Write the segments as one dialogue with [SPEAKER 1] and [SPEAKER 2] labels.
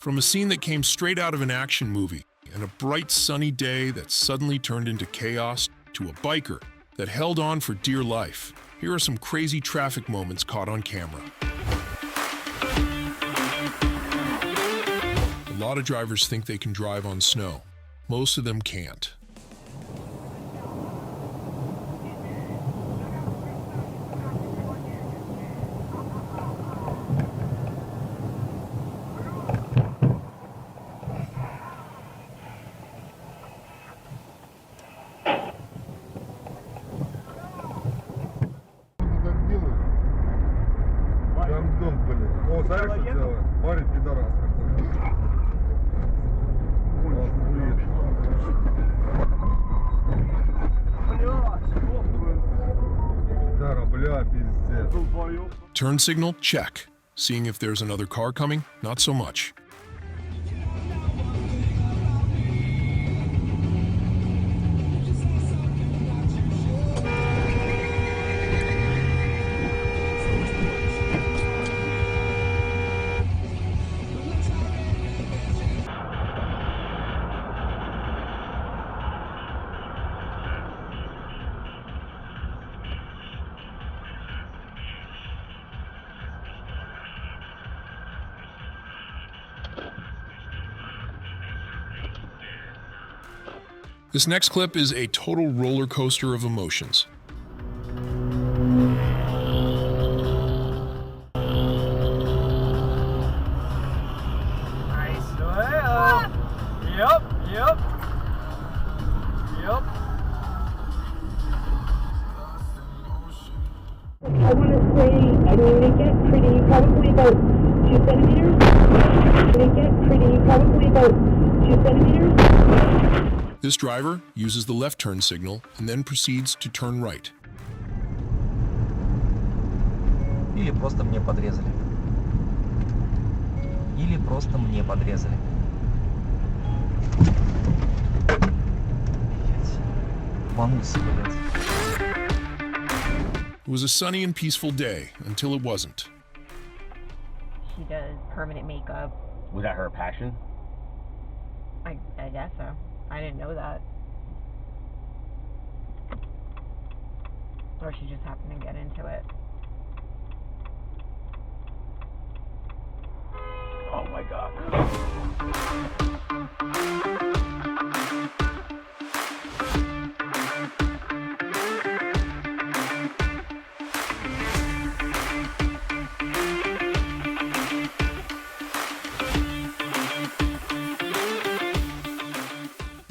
[SPEAKER 1] From a scene that came straight out of an action movie and a bright sunny day that suddenly turned into chaos to a biker that held on for dear life, here are some crazy traffic moments caught on camera. A lot of drivers think they can drive on snow. Most of them can't. Turn signal, check. Seeing if there's another car coming, not so much. This next clip is a total roller coaster of emotions.
[SPEAKER 2] Nice. Yep.
[SPEAKER 3] I want to say, I mean, they get pretty, probably about 2 centimeters. They get pretty, probably about 2 centimeters.
[SPEAKER 1] This driver uses the left turn signal and then proceeds to turn right.
[SPEAKER 4] Или просто мне подрезали. Или просто мне подрезали. Обманулся, блядь.
[SPEAKER 1] It was a sunny and peaceful day until it wasn't.
[SPEAKER 5] She does permanent makeup.
[SPEAKER 6] Was that her passion?
[SPEAKER 5] I guess so. I didn't know that. Or she just happened to get into it.
[SPEAKER 6] Oh my God.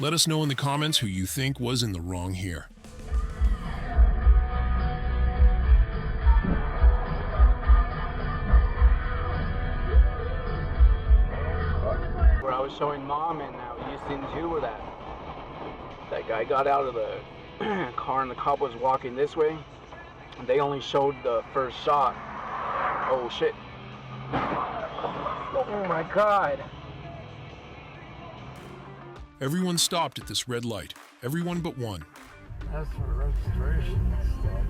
[SPEAKER 1] Let us know in the comments who you think was in the wrong here.
[SPEAKER 2] Where I was showing Mom and Houston too, where that guy got out of the car and the cop was walking this way. And they only showed the first shot. Oh shit. Oh my God.
[SPEAKER 1] Everyone stopped at this red light. Everyone but one.
[SPEAKER 7] That's for registration and stuff.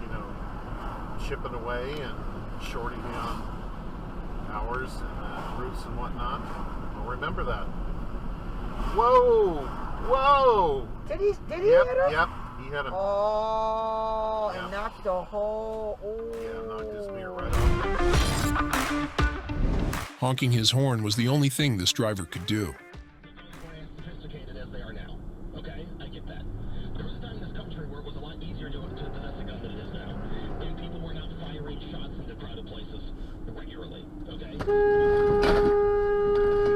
[SPEAKER 8] You know, chipping away and shorting down hours and routes and whatnot. I'll remember that. Whoa! Whoa!
[SPEAKER 9] Did he hit her?
[SPEAKER 8] Yep. He hit him.
[SPEAKER 9] Oh,
[SPEAKER 8] Yeah.
[SPEAKER 9] and knocked the whole. Oh.
[SPEAKER 8] Yeah, knocked his mirror right off.
[SPEAKER 1] Honking his horn was the only thing this driver could do.
[SPEAKER 10] Sophisticated as they are now. Okay, I get that. There was a time in this country where it was a lot easier to possess a gun than it is now, and people were not firing shots into crowded places regularly. Okay.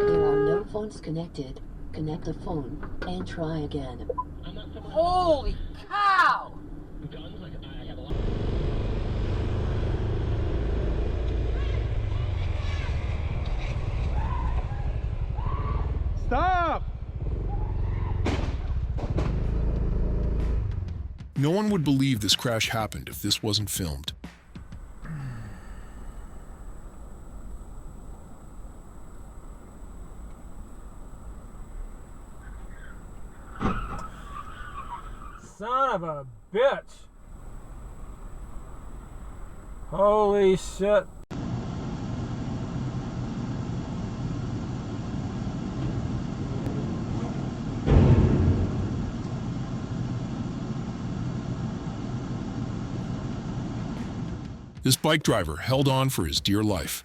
[SPEAKER 11] There are no phones connected. Connect the phone and try again.
[SPEAKER 9] Holy cow!
[SPEAKER 10] Guns, I have a lot.
[SPEAKER 7] Stop!
[SPEAKER 1] No one would believe this crash happened if this wasn't filmed.
[SPEAKER 7] Son of a bitch. Holy shit.
[SPEAKER 1] This bike driver held on for his dear life.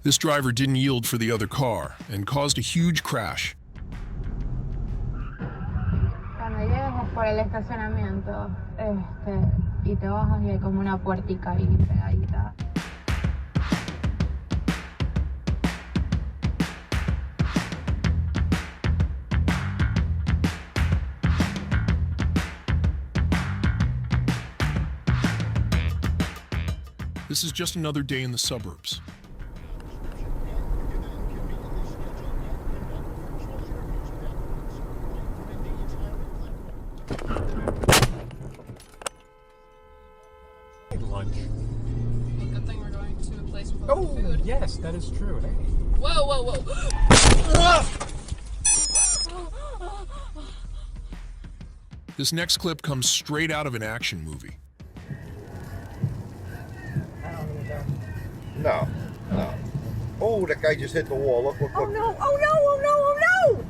[SPEAKER 1] This driver didn't yield for the other car and caused a huge crash.
[SPEAKER 5] Cuando llegues por el estacionamiento, y te bajas y hay como una puertica ahí pegadita.
[SPEAKER 1] This is just another day in the suburbs.
[SPEAKER 12] Lunch.
[SPEAKER 13] Good thing we're going to a place with
[SPEAKER 12] Oh,
[SPEAKER 13] food.
[SPEAKER 12] yes, that is true. Hey.
[SPEAKER 13] Whoa, whoa, whoa.
[SPEAKER 1] This next clip comes straight out of an action movie.
[SPEAKER 14] No, no. Oh, that guy just hit the wall. Look, look, look.
[SPEAKER 9] Oh no, oh no, oh no, oh no!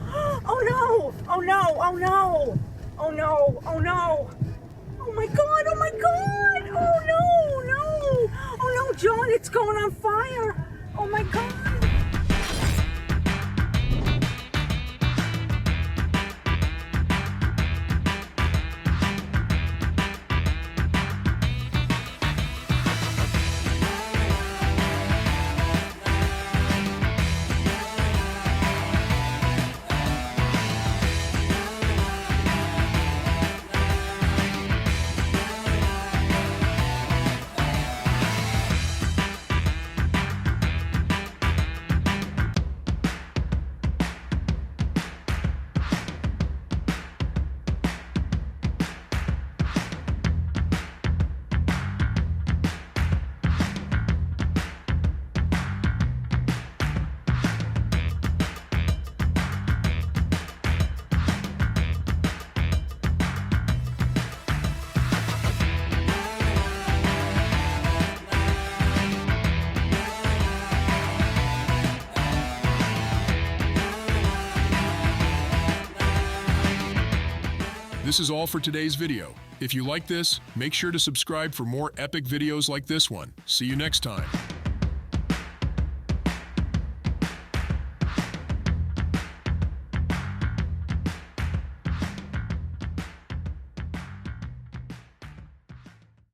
[SPEAKER 9] Oh no, oh no, oh no! Oh no, oh no! Oh my god, oh my god! Oh no, no! Oh no, John, it's going on fire! Oh my god!
[SPEAKER 1] This is all for today's video. If you like this, make sure to subscribe for more epic videos like this one. See you next time.